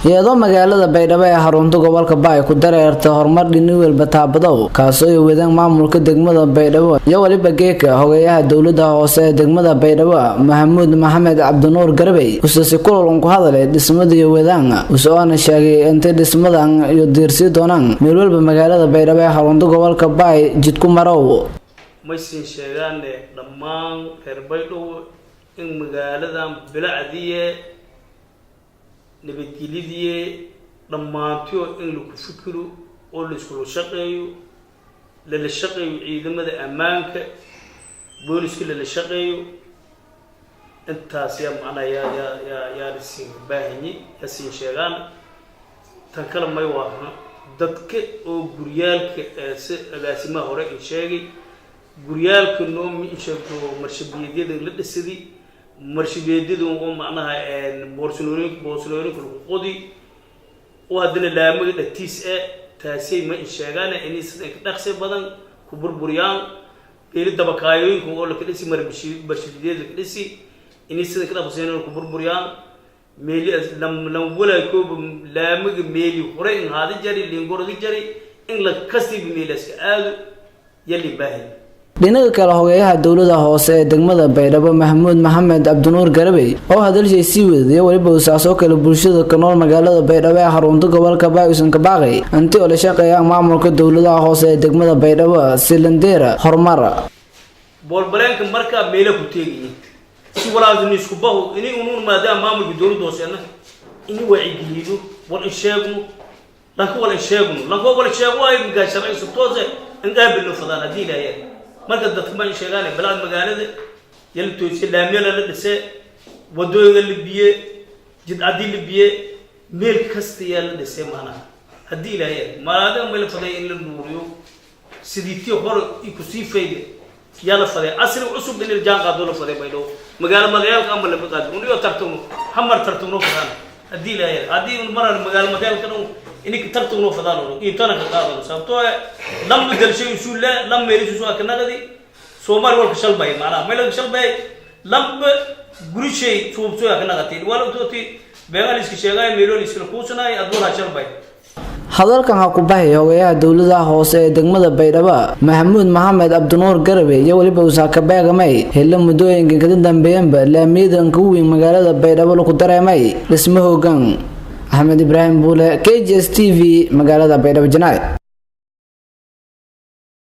iyadoo magaalada Baydhabo ee xarunta gobolka Baay ku dareertay horumar dhinaca bataabado kaasoo ay wadaan maamulka degmada Baydhabo iyo waliba geeka hogayaha dawladda hoose ee degmada Baydhabo Maxamuud Maxamed Cabdinuur Garbey usoo kulan ku hadalay dhismada iyo wadaan usoo sheegay in dhismadan iyo diirsi doonaan meel walba magaalada Baydhabo ee xarunta gobolka Baay jidku marow maysin sheegaan dhammaan reer Baydhabo in magaaladan bilacdiye nabadgelyadii dhammaantiyo in lagu fikiro oo la isku shaqeeyo la shaqeeyo ciidamada ammaanka booliska la shaqeeyo intaas macna ya si baahini asin sheegan tan kala may waahna dadka oo guryaalka si agaasima hore in sheegay guryaalka noomi sheegto marshabiyeedyada la dhisidii marshabiyeedyadu oo macnaha boorsolooyin qodi oo hadana laamaga dhatiis taasay ma sheegaan in isna dhaqsi badan ku burburiyaan beeri dabakaayooyinka oo la kidisi marshabiyeedyada kidisi in isna ka dhaqseen ku burburiyaan meeli lam wala ko laamaga meeli hore in hada jari lingordi jari in la kasbi meelaska aad yali baahi dhinaca kale hogayaha dawladda hoose ee degmada Baydhabo Maxamuud Maxamed Cabdinuur Garbey oo hadalkiisa sii waday waliba uu saaso kale bulshada ka nool magaalada Baydhabo ee xarunta gobolka Baay usan ka baaqay intii oo la shaqeeyay maamulka dawladda hoose ee degmada Baydhabo silindeera horumar bolbalenka marka meelo ku teegay si walaadin isku baho inay uun maadaama maamulka dawladda hoose in wacyigiido wal sheegno wala sheego ay gaashay sabtoose in qaabilo fadana diilaya marka dadka ma sheegaan balad magaalada yalto islaamiyada la dhisay wadooyinka libiye jid adi libiye meel kasta yaa la dhisay maana hadii ilaahay maadaama meel faday in la nuuriyo sidiitii hore ku sii fayday yala faday asri cusub in jaan qaado la faday baydo magaalka ama la baqaad uniyo tartumo hamar tartumo fadana hadii ilaahay hadii marar magaalka إنك ترتقون فضانو إنتنا كقاضي سبتوه لم يدل شيء سولا لم يريد سوى كنادي سومر ولا كشل باي معنا ما له كشل باي لم يقول شيء سوى كنادي ولا توتي بيعالي كشيء ميلون يسكنوسنا أدور هشل باي hadalkan ha ku bahay hogayaha dawladda hoose ee degmada Baydhabo Maxamuud Maxamed Cabdinuur Garbey iyo waliba uu ka beegamay hela mudooyinka ka dambeeyay laamiyadan ku weyn magaalada Baydhabo lagu dareemay dhismo hoggaan Ahmed Ibrahim Bule KGS TV magaalada Baydhabo Janaay